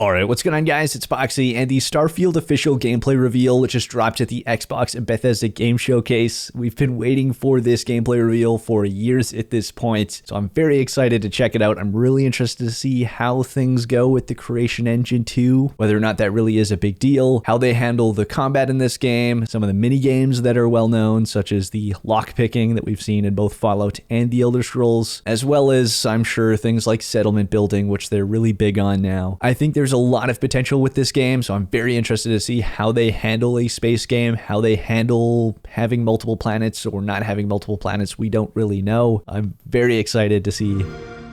Alright, what's going on guys? It's Apoqsi, and the Starfield official gameplay reveal just dropped at the Xbox and Bethesda Game Showcase. We've been waiting for this gameplay reveal for years at this point, so I'm very excited to check it out. I'm really interested to see how things go with the creation engine too, whether or not that really is a big deal, how they handle the combat in this game, some of the mini games that are well known, such as the lockpicking that we've seen in both Fallout and the Elder Scrolls, as well as, I'm sure, things like settlement building, which they're really big on now. I think there's a lot of potential with this game, so I'm very interested to see how they handle a space game, how they handle having multiple planets or not having multiple planets. We don't really know. I'm very excited to see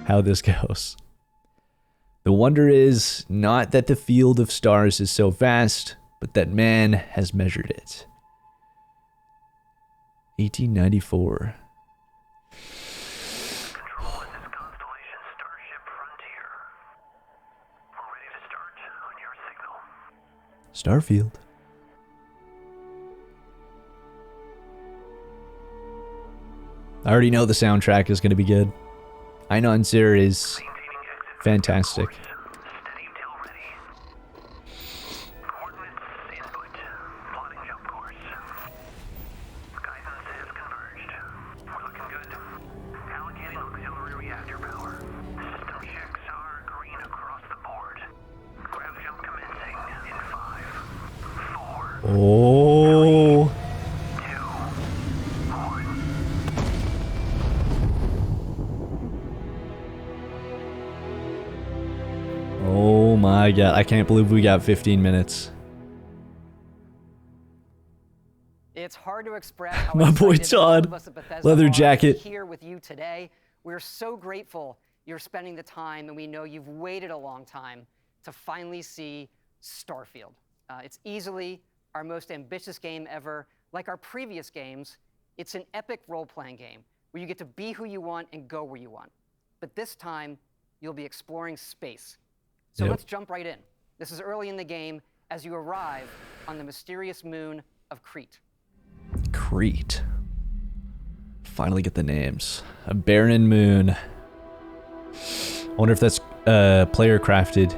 how this goes. The wonder is not that the field of stars is so vast, but that man has measured it. 1894. Starfield. I already know the soundtrack is going to be good. Einon Zir is fantastic. Oh. Oh my god, I can't believe we got 15 minutes. It's hard to express how my boy Todd, leather jacket, here with you today. We're so grateful you're spending the time, and we know you've waited a long time to finally see Starfield. It's easily our most ambitious game ever. Like our previous games, it's an epic role-playing game where you get to be who you want and go where you want. But this time, you'll be exploring space. So let's jump right in. This is early in the game as you arrive on the mysterious moon of Crete. Crete. Finally get the names. A barren moon. I wonder if that's player crafted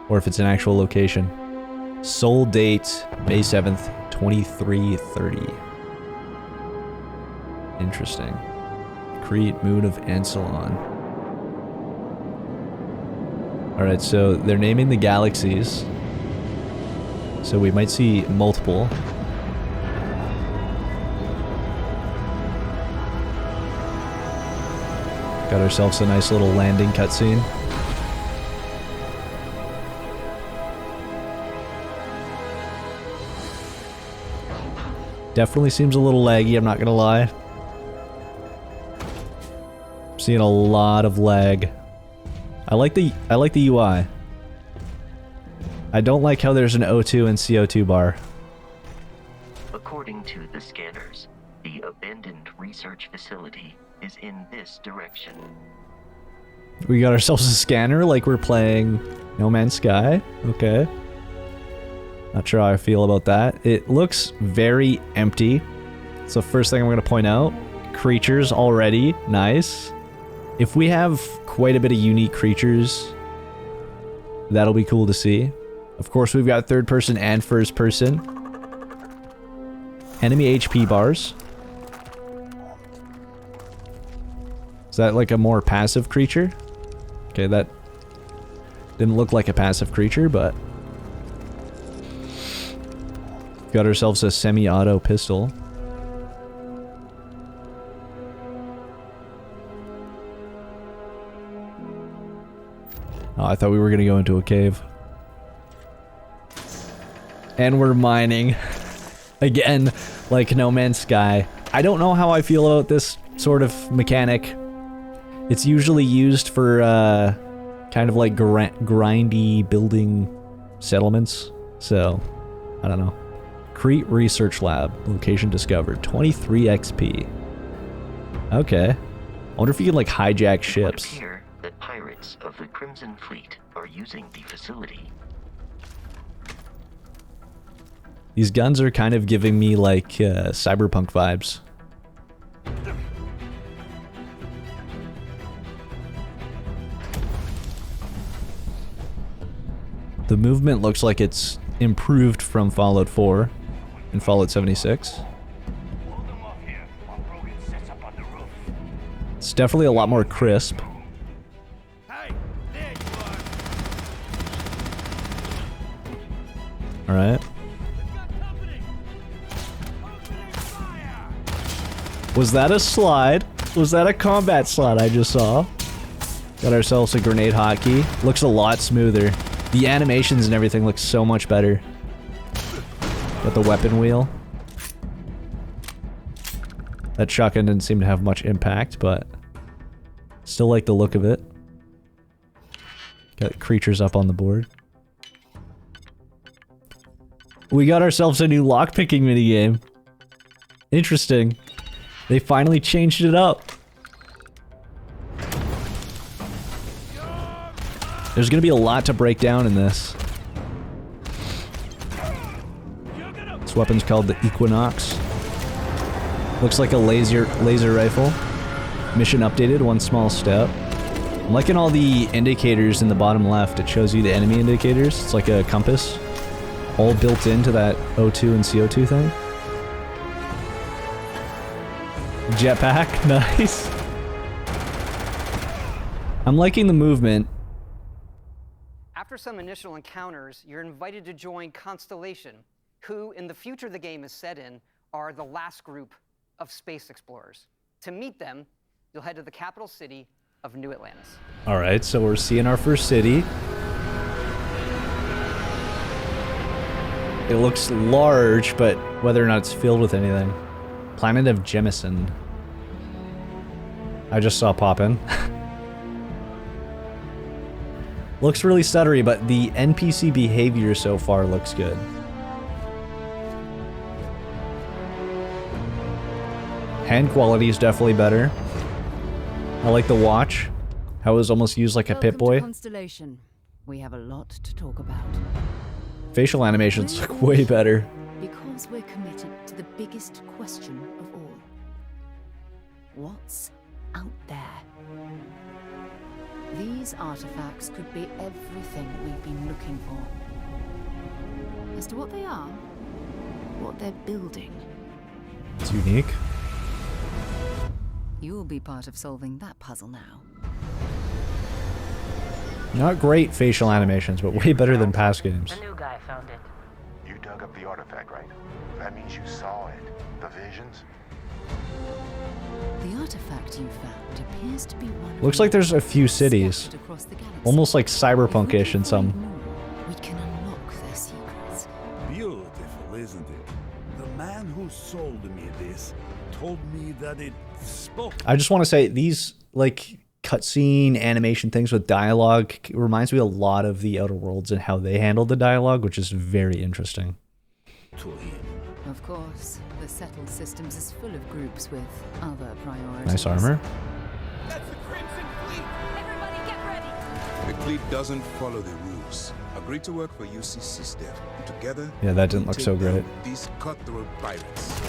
or if it's an actual location. Soul date, May 7th, 2330. Interesting. Crete, moon of Ancelon. Alright, so they're naming the galaxies. So we might see multiple. Got ourselves a nice little landing cutscene. Definitely seems a little laggy, I'm not gonna lie. I'm seeing a lot of lag. I like the UI. I don't like how there's an O2 and CO2 bar. According to the scanners, the abandoned research facility is in this direction. We got ourselves a scanner like we're playing No Man's Sky. Okay. Not sure how I feel about that. It looks very empty. So first thing I'm going to point out, creatures already. Nice. If we have quite a bit of unique creatures, that'll be cool to see. Of course, we've got third person and first person. Enemy HP bars. Is that like a more passive creature? Okay, that didn't look like a passive creature, but... Got ourselves a semi-auto pistol. Oh, I thought we were gonna go into a cave. And we're mining. Again, like No Man's Sky. I don't know how I feel about this sort of mechanic. It's usually used for, kind of like grindy building settlements. So, I don't know. Crete Research Lab. Location discovered. 23 XP. Okay. I wonder if you can, like, hijack ships. It would appear that pirates of the Crimson Fleet are using the facility. These guns are kind of giving me, like, cyberpunk vibes. The movement looks like it's improved from Fallout 4 and Fallout 76. It's definitely a lot more crisp. Alright. Was that a slide? Was that a combat slide I just saw? Got ourselves a grenade hotkey. Looks a lot smoother. The animations and everything look so much better. Got the weapon wheel. That shotgun didn't seem to have much impact, but still like the look of it. Got creatures up on the board. We got ourselves a new lockpicking minigame. Interesting. They finally changed it up. There's gonna be a lot to break down in this. This weapon's called the Equinox. Looks like a laser rifle. Mission updated, one small step. I'm liking all the indicators in the bottom left. It shows you the enemy indicators. It's like a compass. All built into that O2 and CO2 thing. Jetpack, nice. I'm liking the movement. After some initial encounters, you're invited to join Constellation, who, in the future the game is set in, are the last group of space explorers. To meet them, you'll head to the capital city of New Atlantis. Alright, so we're seeing our first city. It looks large, but whether or not it's filled with anything. Planet of Jemison. I just saw pop in. Looks really stuttery, but the NPC behavior so far looks good. Hand quality is definitely better. I like the watch. How it was almost used like a Pip-Boy. Constellation. We have a lot to talk about. Facial animations look way better. Because we're committed to the biggest question of all. What's out there? These artifacts could be everything we've been looking for. As to what they are, what they're building. It's unique. You'll be part of solving that puzzle now. Not great facial animations, but way better than past games. The new guy found it. You dug up the artifact, right? That means you saw it. The visions? The artifact you found appears to be one. Looks like there's a few cities. scattered across the galaxy. Almost like cyberpunk-ish in some. We can unlock their secrets. Beautiful, isn't it? The man who sold me this told me that it spoke. I just want to say, these, like, cutscene animation things with dialogue reminds me a lot of the Outer Worlds and how they handled the dialogue, which is very interesting. To him. Of course, the settled systems is full of groups with other priorities. Nice armor. That's the Crimson Fleet! Everybody get ready! The fleet doesn't follow the rules. Agree to work for UC system. Together, Yeah, that didn't we look take so great. down these cutthroat pirates.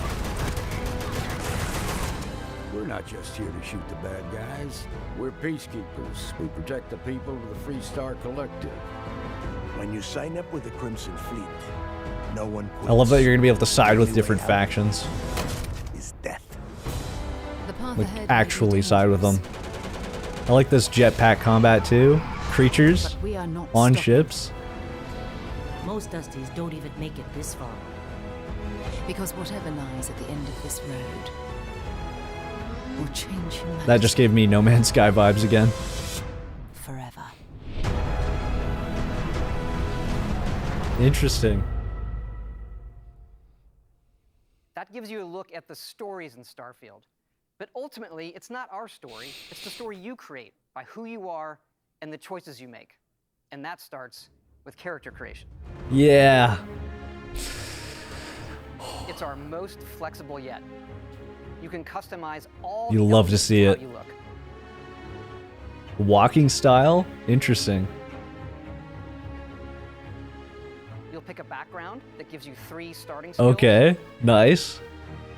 We're not just here to shoot the bad guys. We're peacekeepers. We protect the people of the Free Star Collective. When you sign up with the Crimson Fleet, no one quits. I love that you're going to be able to side with different factions. Is death. The path Like, ahead actually may be side with them. dangerous, I like this jetpack combat too. Creatures but we are not on stopping. ships. Most Dusties don't even make it this far. Because whatever lies at the end of this road will change humanity That just gave me No Man's Sky vibes again. forever. Interesting. That gives you a look at the stories in Starfield. But ultimately, it's not our story, it's the story you create by who you are and the choices you make. And that starts with character creation. Yeah. It's our most flexible yet. You can customize all You'll the love to elements see of it. how you look. Walking style? Interesting. You'll pick a background that gives you 3 starting skills. Okay. Nice.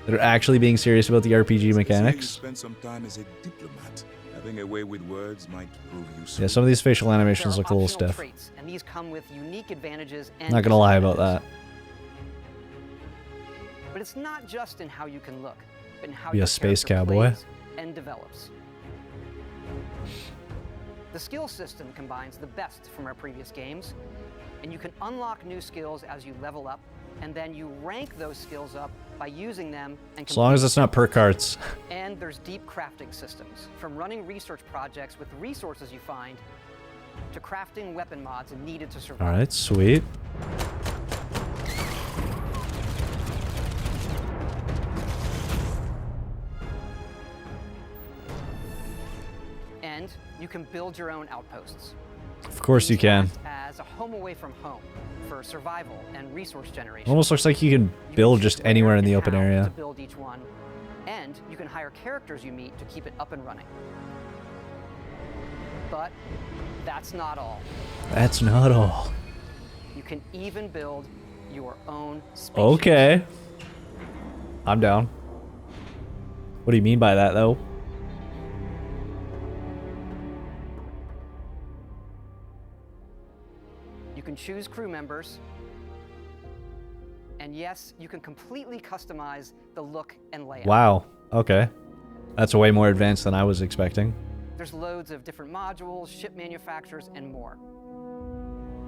They're actually being serious about the RPG mechanics. Spend some time as a diplomat. Having a way with words might prove useful. Yeah, some of these facial animations There look are a little optional stiff. traits, and these come with unique advantages and Not gonna lie about that. But it's not just in how you can look, but in how Be a your space character cowboy. plays and develops. The skill system combines the best from our previous games, and you can unlock new skills as you level up, and then you rank those skills up by using them and As long as it's not perk cards. And there's deep crafting systems, from running research projects with resources you find to crafting weapon mods needed to survive. Alright, sweet. And you can build your own outposts. Of course you These can. act as a home away from home for survival and resource generation. Almost looks like you can build just anywhere in the open How area. to build each one, and you can hire characters you meet to keep it up and running. But that's not all. That's not all. You can even build your own spaceship. Okay. I'm down. What do you mean by that, though? You can choose crew members. And yes, you can completely customize the look and layout. Wow. Okay. That's way more advanced than I was expecting. There's loads of different modules, ship manufacturers, and more.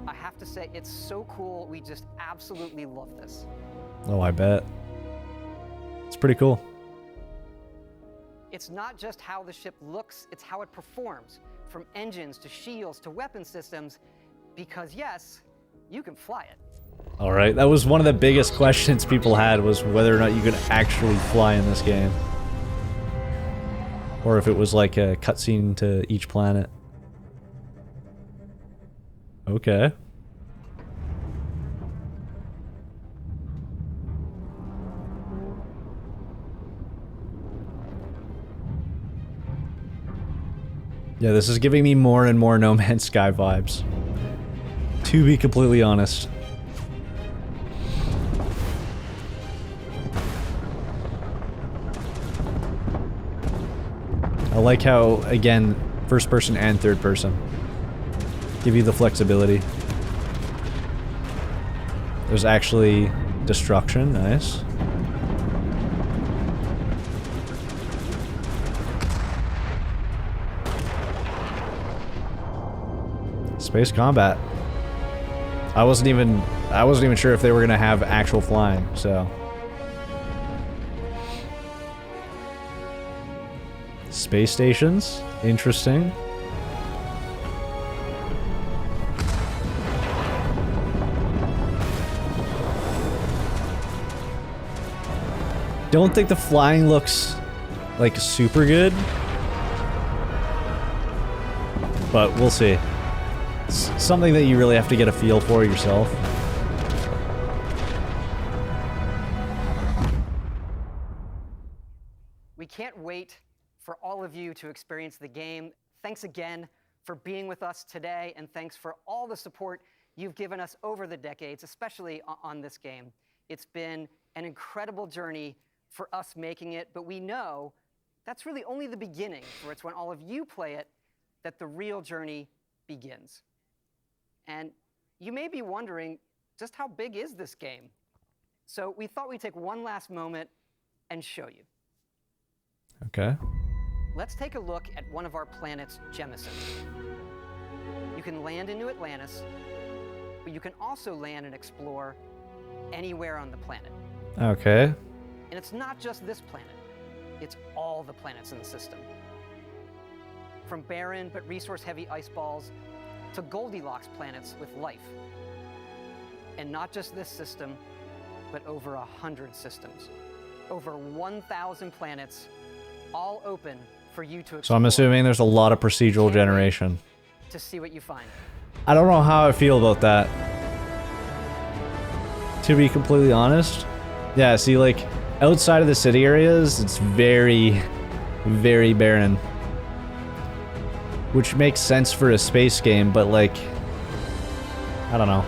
I have to say, it's so cool. We just absolutely love this. Oh, I bet. It's pretty cool. It's not just how the ship looks, it's how it performs. From engines to shields to weapon systems, because yes, you can fly it. All right, that was one of the biggest questions people had, was whether or not you could actually fly in this game. Or if it was like a cutscene to each planet. Okay. Yeah, this is giving me more and more No Man's Sky vibes. To be completely honest. I like how, again, first person and third person give you the flexibility. There's actually destruction, nice. Space combat. I wasn't even sure if they were gonna have actual flying, so. Space stations, interesting. Don't think the flying looks like super good, but we'll see. It's something that you really have to get a feel for yourself. We can't wait for all of you to experience the game. Thanks again for being with us today, and thanks for all the support you've given us over the decades, especially on this game. It's been an incredible journey for us making it, but we know that's really only the beginning, for it's when all of you play it that the real journey begins. And you may be wondering, just how big is this game? So we thought we'd take one last moment and show you. Okay. Let's take a look at one of our planet's gemisons. You can land into Atlantis, but you can also land and explore anywhere on the planet. Okay. And it's not just this planet, it's all the planets in the system. From barren but resource-heavy ice balls to Goldilocks planets with life. And not just this system, but over 100 systems. Over 1,000 planets, all open for you to explore. So I'm assuming there's a lot of procedural generation. To see what you find. I don't know how I feel about that. To be completely honest. Yeah, see, like, outside of the city areas, it's very, very barren. Which makes sense for a space game, but like, I don't know.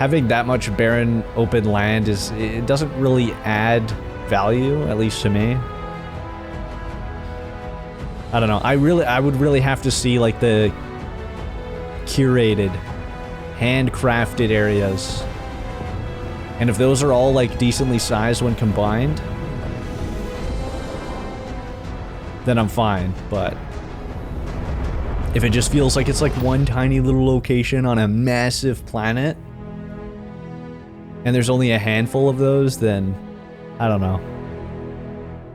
having that much barren open land it doesn't really add value, at least to me. I don't know. I would really have to see like the curated, handcrafted areas. And if those are all like decently sized when combined, then I'm fine. But if it just feels like it's like one tiny little location on a massive planet, and there's only a handful of those, then I don't know.